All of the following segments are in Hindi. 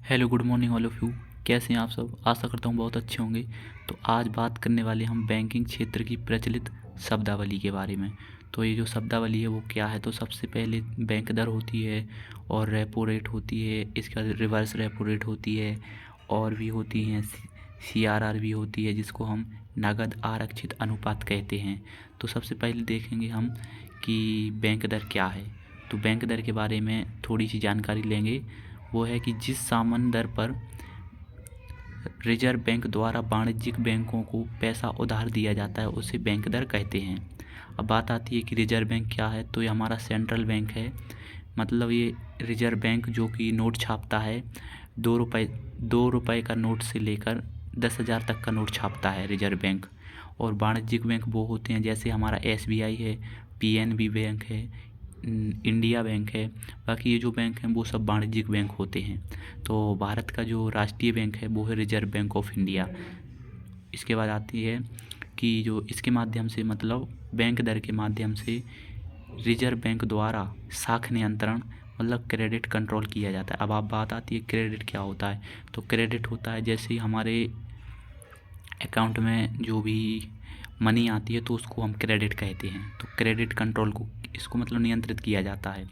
Hello good morning all of you. कैसे हैं आप सब? आशा करता हूँ बहुत अच्छे होंगे। तो आज बात करने वाले हम बैंकिंग क्षेत्र की प्रचलित शब्दावली के बारे में। तो ये जो शब्दावली है वो क्या है, तो सबसे पहले बैंक दर होती है और रेपो रेट होती है, इसके बाद रिवर्स रेपो रेट होती है और भी होती हैं CRR भी होती है, जिसको हम नगद आरक्षित अनुपात कहते हैं। तो सबसे पहले देखेंगे हम कि बैंक दर क्या है। तो बैंक दर के बारे में थोड़ी सी जानकारी लेंगे। वो है कि जिस सामान्य दर पर रिजर्व बैंक द्वारा वाणिज्यिक बैंकों को पैसा उधार दिया जाता है उसे बैंक दर कहते हैं। अब बात आती है कि रिजर्व बैंक क्या है, तो ये हमारा सेंट्रल बैंक है। मतलब ये रिजर्व बैंक जो कि नोट छापता है, 2 रुपये का नोट से लेकर 10,000 तक का नोट छापता है रिजर्व बैंक। और वाणिज्यिक बैंक वो होते हैं जैसे हमारा SBI है, PNB बैंक है, इंडिया बैंक है। बाकी ये जो बैंक हैं वो सब वाणिज्यिक बैंक होते हैं। तो भारत का जो राष्ट्रीय बैंक है वो है रिजर्व बैंक ऑफ इंडिया। इसके बाद आती है कि जो इसके माध्यम से मतलब बैंक दर के माध्यम से रिजर्व बैंक द्वारा साख नियंत्रण मतलब क्रेडिट कंट्रोल किया जाता है। अब आप बात आती है क्रेडिट क्या होता है, तो क्रेडिट होता है जैसे ही हमारे अकाउंट में जो भी मनी आती है तो उसको हम क्रेडिट कहते हैं। तो क्रेडिट कंट्रोल को इसको मतलब नियंत्रित किया जाता है।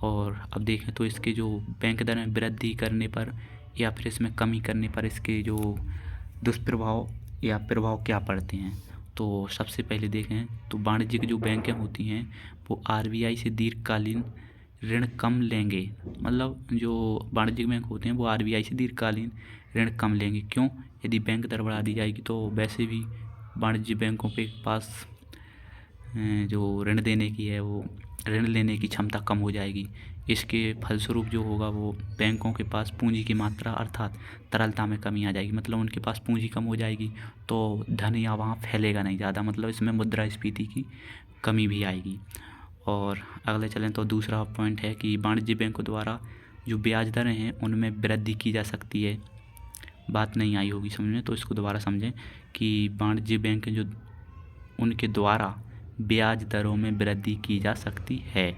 और अब देखें तो इसके जो बैंक दर में वृद्धि करने पर या फिर इसमें कमी करने पर इसके जो दुष्प्रभाव या प्रभाव क्या पड़ते हैं। तो सबसे पहले देखें तो वाणिज्यिक जो बैंकें होती हैं वो RBI से दीर्घकालीन ऋण कम लेंगे। मतलब जो वाणिज्यिक बैंक होते हैं वो RBI से दीर्घकालीन ऋण कम लेंगे। क्यों? यदि बैंक दर बढ़ा दी जाएगी तो वैसे भी वाणिज्यिक बैंकों के पास जो ऋण देने की है वो ऋण लेने की क्षमता कम हो जाएगी। इसके फलस्वरूप जो होगा वो बैंकों के पास पूंजी की मात्रा अर्थात तरलता में कमी आ जाएगी। मतलब उनके पास पूंजी कम हो जाएगी तो धन या वहाँ फैलेगा नहीं ज़्यादा, मतलब इसमें मुद्रास्फीति की कमी भी आएगी। और अगले चलें तो दूसरा पॉइंट है कि वाणिज्य बैंकों द्वारा जो ब्याज दरें हैं उनमें वृद्धि की जा सकती है। बात नहीं आई होगी समझ में, तो इसको दोबारा समझें कि वाणिज्य बैंक जो उनके द्वारा ब्याज दरों में वृद्धि की जा सकती है।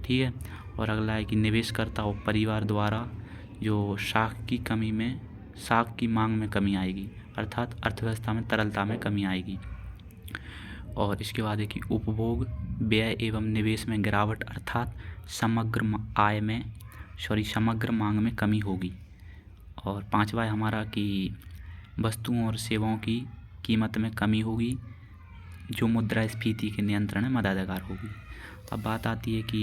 ठीक है। और अगला है कि निवेशकर्ता और परिवार द्वारा जो साख की मांग में कमी आएगी, अर्थात अर्थव्यवस्था में तरलता में कमी आएगी। और इसके बाद है कि उपभोग व्यय एवं निवेश में गिरावट अर्थात समग्र मांग में कमी होगी। और पांचवा है हमारा कि वस्तुओं और सेवाओं की कीमत में कमी होगी जो मुद्रास्फीति के नियंत्रण में मददगार होगी। अब बात आती है कि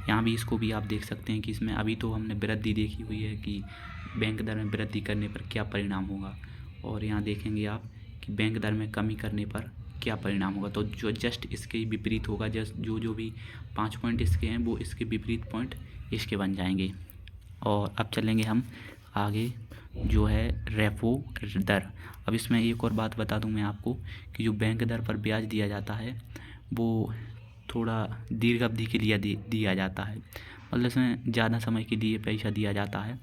यहाँ भी इसको भी आप देख सकते हैं कि इसमें अभी तो हमने वृद्धि देखी हुई है कि बैंक दर में वृद्धि करने पर क्या परिणाम होगा, और यहाँ देखेंगे आप कि बैंक दर में कमी करने पर क्या परिणाम होगा। तो जो जस्ट इसके विपरीत होगा, जो भी 5 पॉइंट इसके हैं वो इसके विपरीत पॉइंट इसके बन जाएंगे। और अब चलेंगे हम आगे जो है रेपो दर। अब इसमें एक और बात बता दूं मैं आपको कि जो बैंक दर पर ब्याज दिया जाता है वो थोड़ा दीर्घ अवधि के लिए दिया जाता है, मतलब इसमें ज़्यादा समय के लिए पैसा दिया जाता है।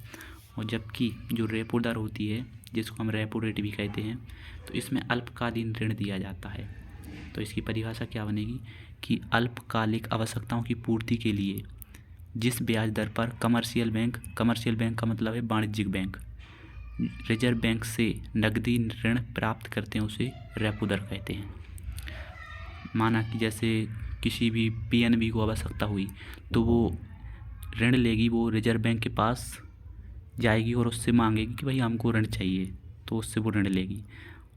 और जबकि जो रेपो दर होती है जिसको हम रेपो रेट भी कहते हैं, तो इसमें अल्पकालीन ऋण दिया जाता है। तो इसकी परिभाषा क्या बनेगी कि अल्पकालिक आवश्यकताओं की पूर्ति के लिए जिस ब्याज दर पर कमर्शियल बैंक का मतलब है वाणिज्यिक बैंक, रिजर्व बैंक से नकदी ऋण प्राप्त करते हैं उसे रेपो दर कहते हैं। माना कि जैसे किसी भी PNB को आवश्यकता हुई तो वो ऋण लेगी, वो रिजर्व बैंक के पास जाएगी और उससे मांगेगी कि भाई हमको ऋण चाहिए, तो उससे वो ऋण लेगी।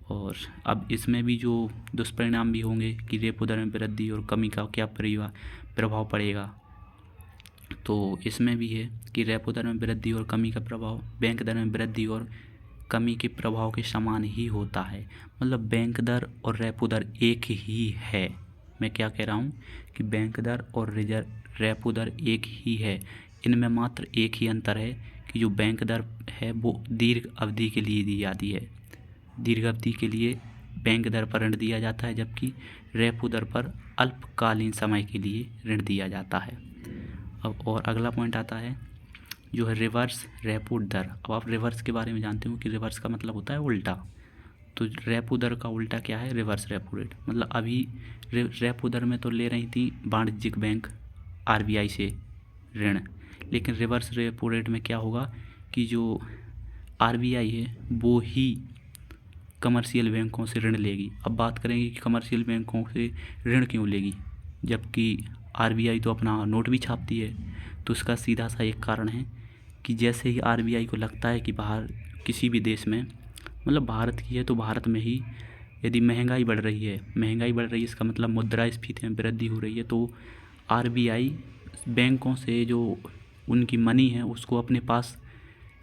और अब इसमें भी जो दुष्परिणाम भी होंगे कि रेपो दर में वृद्धि और कमी का क्या प्रभाव पड़ेगा। तो इसमें भी है कि रेपो दर में वृद्धि और कमी का प्रभाव बैंक दर में वृद्धि और कमी के प्रभाव के समान ही होता है। मतलब बैंक दर और रेपो दर एक ही है। मैं क्या कह रहा हूँ कि बैंक दर और रेपो दर एक ही है। इनमें मात्र एक ही अंतर है कि जो बैंक दर है वो दीर्घ अवधि के लिए दी जाती है, दीर्घ अवधि के लिए बैंक दर पर ऋण दिया जाता है, जबकि रेपो दर पर अल्पकालीन समय के लिए ऋण दिया जाता है। अब और अगला पॉइंट आता है जो है रिवर्स रेपो दर। अब आप रिवर्स के बारे में जानते हो कि रिवर्स का मतलब होता है उल्टा। तो रेपो दर का उल्टा क्या है? Reverse repo rate. मतलब अभी रेपो दर में तो ले रही थी वाणिज्यिक बैंक RBI से ऋण, लेकिन रिवर्स रेपो रेट में क्या होगा कि जो आरबीआई है वो ही कमर्शियल बैंकों से ऋण लेगी। अब बात करेंगे कि कमर्शियल बैंकों से ऋण क्यों लेगी, जबकि आरबीआई तो अपना नोट भी छापती है। तो उसका सीधा सा एक कारण है कि जैसे ही आरबीआई को लगता है कि बाहर किसी भी देश में, मतलब भारत की है तो भारत में ही यदि महंगाई बढ़ रही है इसका मतलब मुद्रास्फीति में वृद्धि हो रही है, तो आरबीआई बैंकों से जो उनकी मनी है उसको अपने पास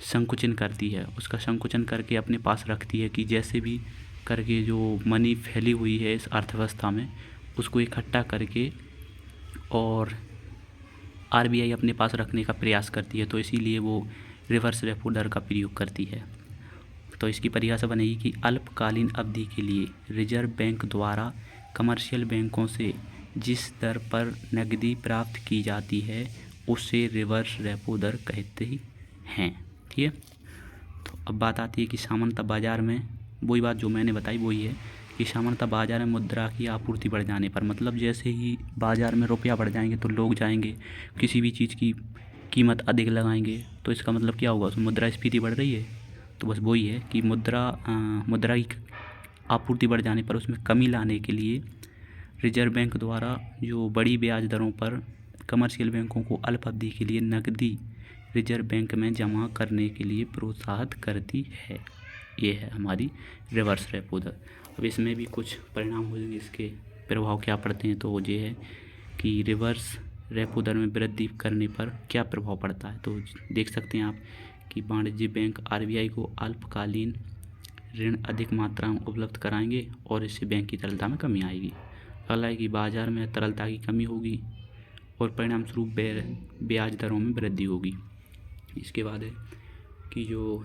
संकुचन करती है, उसका संकुचन करके अपने पास रखती है कि जैसे भी करके जो मनी फैली हुई है इस अर्थव्यवस्था में उसको इकट्ठा करके और आरबीआई अपने पास रखने का प्रयास करती है। तो इसीलिए वो रिवर्स रेपो दर का प्रयोग करती है। तो इसकी परिभाषा बनेगी कि अल्पकालीन अवधि के लिए रिजर्व बैंक द्वारा कमर्शियल बैंकों से जिस दर पर नकदी प्राप्त की जाती है उसे रिवर्स रेपो दर कहते हैं। ठीक है। तो अब बात आती है कि सामान्यतः बाज़ार में वही बात जो मैंने बताई वही है कि सामान्यतः बाज़ार में मुद्रा की आपूर्ति बढ़ जाने पर, मतलब जैसे ही बाज़ार में रुपया बढ़ जाएंगे तो लोग जाएंगे किसी भी चीज़ की कीमत अधिक लगाएंगे। तो इसका मतलब क्या होगा, उसमें मुद्रास्फीति बढ़ रही है। तो बस वही है कि मुद्रा की आपूर्ति बढ़ जाने पर उसमें कमी लाने के लिए रिजर्व बैंक द्वारा जो बड़ी ब्याज दरों पर कमर्शियल बैंकों को अल्प अवधि के लिए नकदी रिजर्व बैंक में जमा करने के लिए प्रोत्साहित करती है। ये है हमारी रिवर्स रेपो दर। अब इसमें भी कुछ परिणाम हो जाएंगे, इसके प्रभाव क्या पड़ते हैं। तो ये है कि रिवर्स रेपो दर में वृद्धि करने पर क्या प्रभाव पड़ता है। तो देख सकते हैं आप कि वाणिज्य बैंक आरबीआई को अल्पकालीन ऋण अधिक मात्रा में उपलब्ध कराएंगे और इससे बैंक की तरलता में कमी आएगी। अगला है कि बाज़ार में तरलता की कमी होगी और परिणाम स्वरूप ब्याज दरों में वृद्धि होगी। इसके बाद है कि जो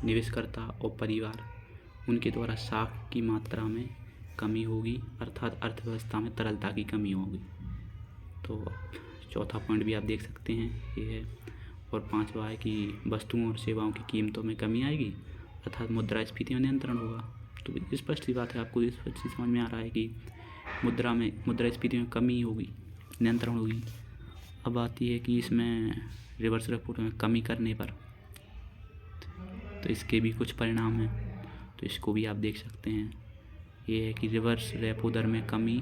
निवेशकर्ता और परिवार उनके द्वारा साख की मात्रा में कमी होगी, अर्थात अर्थव्यवस्था में तरलता की कमी होगी। तो चौथा पॉइंट भी आप देख सकते हैं ये है। और पांचवा है कि वस्तुओं और सेवाओं की कीमतों में कमी आएगी, अर्थात मुद्रास्फीति में नियंत्रण होगा। तो स्पष्ट सी बात है, आपको स्पष्ट सी समझ में आ रहा है कि मुद्रास्फीति में कमी होगी, नियंत्रण होगी। अब आती है कि इसमें रिवर्स रेपो में कमी करने पर तो इसके भी कुछ परिणाम हैं, तो इसको भी आप देख सकते हैं। ये है कि रिवर्स रेपो दर में कमी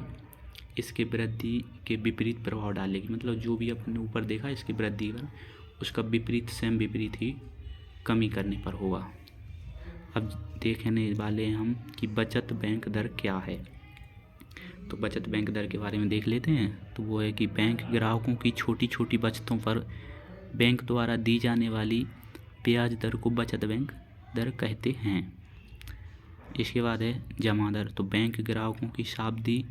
इसके वृद्धि के विपरीत प्रभाव डालेगी, मतलब जो भी अपने ऊपर देखा इसकी वृद्धि पर उसका विपरीत सेम विपरीत ही कमी करने पर होगा। अब देखने वाले हम कि बचत बैंक दर क्या है। तो बचत बैंक दर के बारे में देख लेते हैं। तो वो है कि बैंक ग्राहकों की छोटी छोटी बचतों पर बैंक द्वारा दी जाने वाली ब्याज दर को बचत बैंक दर कहते हैं। इसके बाद है जमा दर। तो बैंक ग्राहकों की सावधि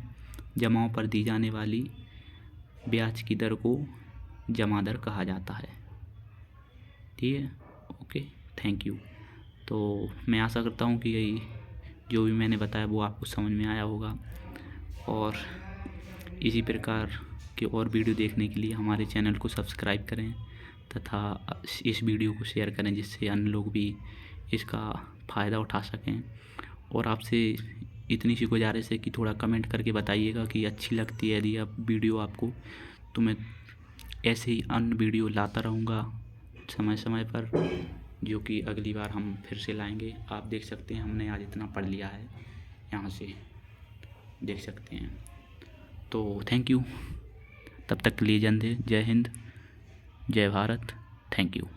जमाओं पर दी जाने वाली ब्याज की दर को जमा दर कहा जाता है। ठीक है, ओके, थैंक यू। तो मैं आशा करता हूँ कि यही जो भी मैंने बताया वो आपको समझ में आया होगा, और इसी प्रकार के और वीडियो देखने के लिए हमारे चैनल को सब्सक्राइब करें तथा इस वीडियो को शेयर करें जिससे अन्य लोग भी इसका फ़ायदा उठा सकें। और आपसे इतनी सी गुजारिश है कि थोड़ा कमेंट करके बताइएगा कि अच्छी लगती है यदि आप वीडियो आपको, तो मैं ऐसे ही अन्य वीडियो लाता रहूँगा समय समय पर, जो कि अगली बार हम फिर से लाएंगे। आप देख सकते हैं हमने आज इतना पढ़ लिया है, यहाँ से देख सकते हैं। तो थैंक यू, तब तक के लिए जय हिंद, जय भारत, थैंक यू।